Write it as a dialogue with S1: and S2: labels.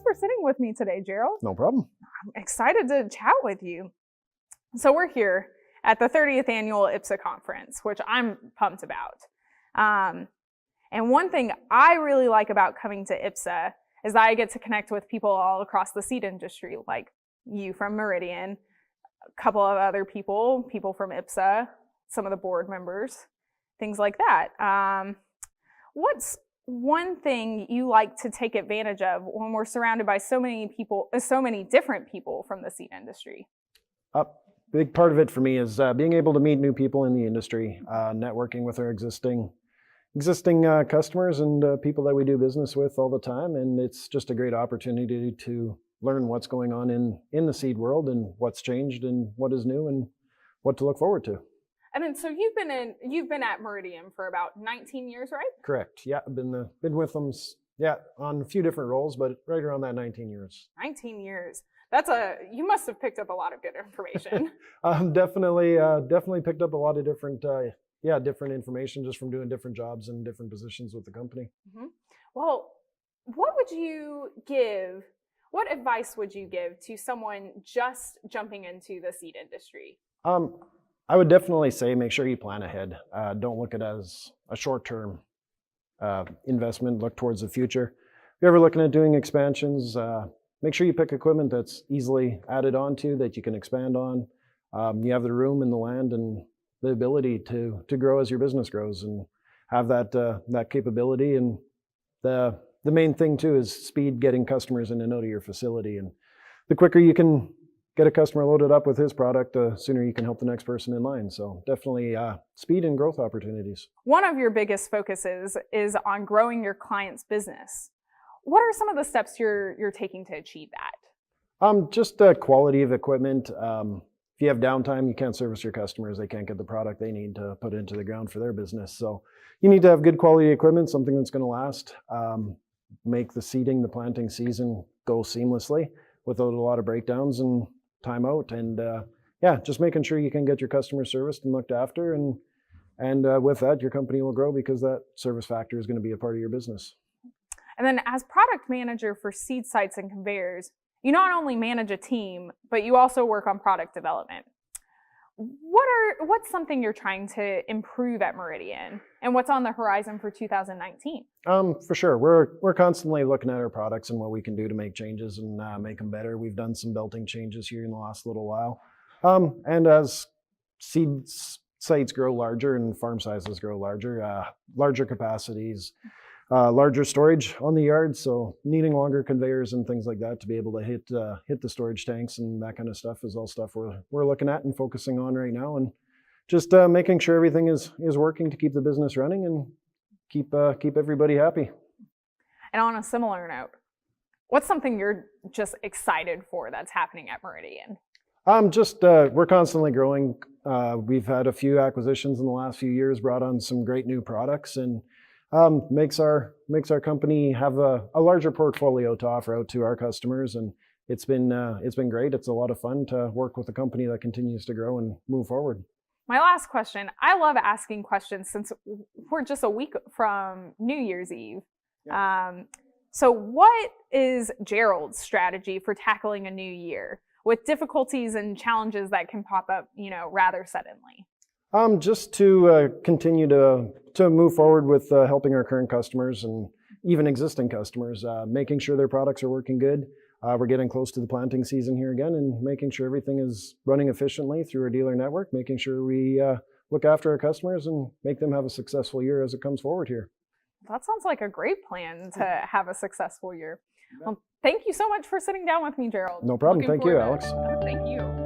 S1: for sitting with me today, Gerald.
S2: No problem.
S1: I'm excited to chat with you. So we're here at the 30th annual IPSA conference, which I'm pumped about. And one thing I really like about coming to IPSA is that I get to connect with people all across the seed industry, like you from Meridian, a couple of other people from IPSA, some of the board members, things like that. What's one thing you like to take advantage of when we're surrounded by so many people, so many different people from the seed industry?
S2: A big part of it for me is being able to meet new people in the industry, networking with our existing customers and people that we do business with all the time. And it's just a great opportunity to learn what's going on in the seed world and what's changed and what is new and what to look forward to.
S1: And then, so you've been at Meridian for about 19 years, right?
S2: Correct. Yeah, I've been with them, on a few different roles, but right around that 19 years.
S1: 19 years. You must have picked up a lot of good information.
S2: Definitely picked up a lot of different information just from doing different jobs and different positions with the company.
S1: Mm-hmm. Well, what advice would you give to someone just jumping into the seed industry?
S2: I would definitely say make sure you plan ahead. Don't look at it as a short-term investment. Look towards the future. If you're ever looking at doing expansions, make sure you pick equipment that's easily added onto, that you can expand on. You have the room and the land and the ability to grow as your business grows and have that capability. And the main thing too is speed, getting customers in and out of your facility. And the quicker you can get a customer loaded up with his product, the sooner you can help the next person in line. So definitely speed and growth opportunities.
S1: One of your biggest focuses is on growing your client's business. What are some of the steps you're taking to achieve that?
S2: Just the quality of equipment. If you have downtime, you can't service your customers. They can't get the product they need to put into the ground for their business. So you need to have good quality equipment, something that's going to last, make the seeding, the planting season go seamlessly without a lot of breakdowns and time out. And just making sure you can get your customers serviced and looked after. And with that, your company will grow because that service factor is going to be a part of your business.
S1: And then as product manager for seed sites and conveyors, you not only manage a team, but you also work on product development. What's something you're trying to improve at Meridian, and what's on the horizon for 2019?
S2: For sure. We're constantly looking at our products and what we can do to make changes and make them better. We've done some belting changes here in the last little while. And as seed sites grow larger and farm sizes grow larger, larger capacities, larger storage on the yard, so needing longer conveyors and things like that to be able to hit the storage tanks and that kind of stuff is all stuff we're looking at and focusing on right now, and just making sure everything is working to keep the business running and keep everybody happy.
S1: And on a similar note, what's something you're just excited for that's happening at Meridian?
S2: We're constantly growing. We've had a few acquisitions in the last few years, brought on some great new products, and makes our company have a larger portfolio to offer out to our customers, and it's been great. It's a lot of fun to work with a company that continues to grow and move forward.
S1: My last question. I love asking questions since we're just a week from New Year's Eve. Yeah. So what is Gerald's strategy for tackling a new year with difficulties and challenges that can pop up, rather suddenly?
S2: Just to continue to move forward with helping our current customers and even existing customers, making sure their products are working good. We're getting close to the planting season here again, and making sure everything is running efficiently through our dealer network, making sure we look after our customers and make them have a successful year as it comes forward here.
S1: That sounds like a great plan to have a successful year. Well, thank you so much for sitting down with me, Gerald.
S2: No problem. Thank you, Alex.
S1: Thank you.